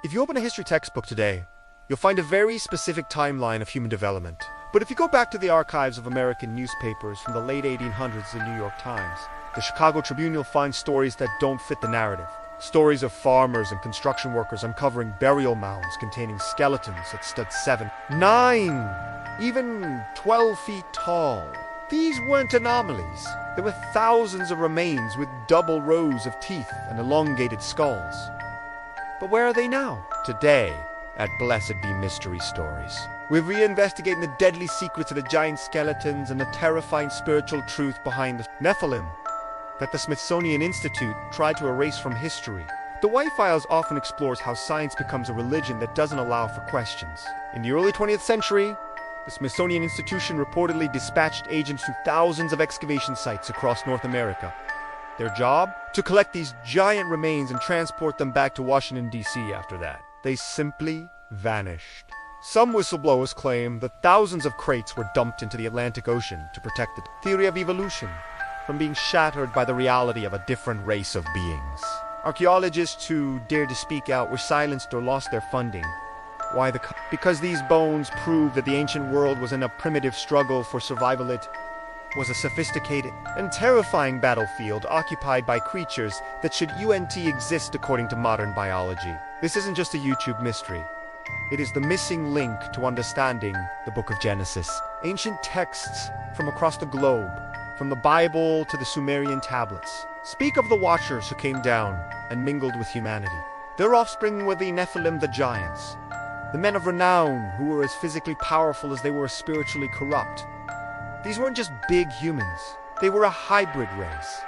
If you open a history textbook today, you'll find a very specific timeline of human development. But if you go back to the archives of American newspapers from the late 1800s, the New York Times, the Chicago Tribune, you'll find stories that don't fit the narrative. Stories of farmers and construction workers uncovering burial mounds containing skeletons that stood 7, 9, even 12 feet tall. These weren't anomalies. There were thousands of remains with double rows of teeth and elongated skulls. But where are they now? Today, at Blessed Be Mystery Stories, we're reinvestigating the deadly secrets of the giant skeletons and the terrifying spiritual truth behind the Nephilim that the Smithsonian Institute tried to erase from history. The White Files often explores how science becomes a religion that doesn't allow for questions. In the early 20th century, the Smithsonian Institution reportedly dispatched agents to thousands of excavation sites across North America. Their job? To collect these giant remains and transport them back to Washington, D.C. after that. They simply vanished. Some whistleblowers claim that thousands of crates were dumped into the Atlantic Ocean to protect the theory of evolution from being shattered by the reality of a different race of beings. Archaeologists who dared to speak out were silenced or lost their funding. Why? Because these bones prove that the ancient world was in a primitive struggle for survival. It was a sophisticated and terrifying battlefield occupied by creatures that should exist according to modern biology. This isn't just a YouTube mystery. It is the missing link to understanding the book of Genesis. Ancient texts from across the globe, from the Bible to the Sumerian tablets, speak of the Watchers who came down and mingled with humanity. Their offspring were the Nephilim, the giants, the men of renown who were as physically powerful as they were spiritually corrupt. These weren't just big humans. They were a hybrid race,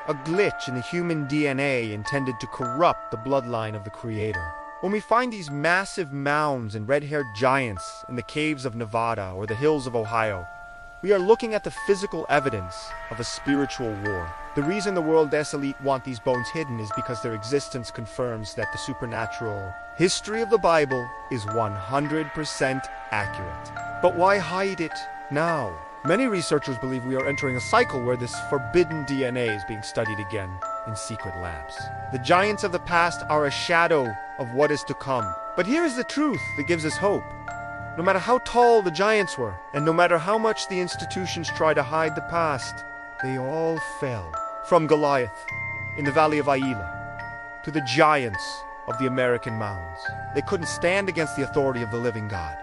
a glitch in the human DNA intended to corrupt the bloodline of the Creator. When we find these massive mounds and red-haired giants in the caves of Nevada or the hills of Ohio, we are looking at the physical evidence of a spiritual war. The reason the world's elite want these bones hidden is because their existence confirms that the supernatural history of the Bible is 100% accurate. But why hide it now? Many researchers believe we are entering a cycle where this forbidden DNA is being studied again in secret labs. The giants of the past are a shadow of what is to come. But here is the truth that gives us hope. No matter how tall the giants were, and no matter how much the institutions try to hide the past, they all fell. From Goliath in the valley of Aila to the giants of the American mounds. They couldn't stand against the authority of the living God.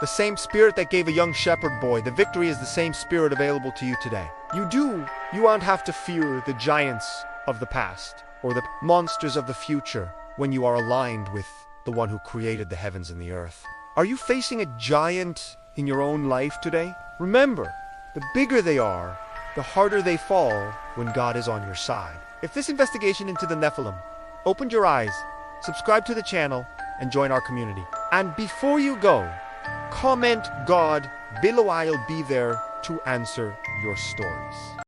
The same spirit that gave a young shepherd boy the victory is the same spirit available to you today. You won't have to fear the giants of the past or the monsters of the future when you are aligned with the one who created the heavens and the earth. Are you facing a giant in your own life today? Remember, the bigger they are, the harder they fall when God is on your side. If this investigation into the Nephilim opened your eyes, subscribe to the channel and join our community. And before you go, comment God below. I'll be there to answer your stories.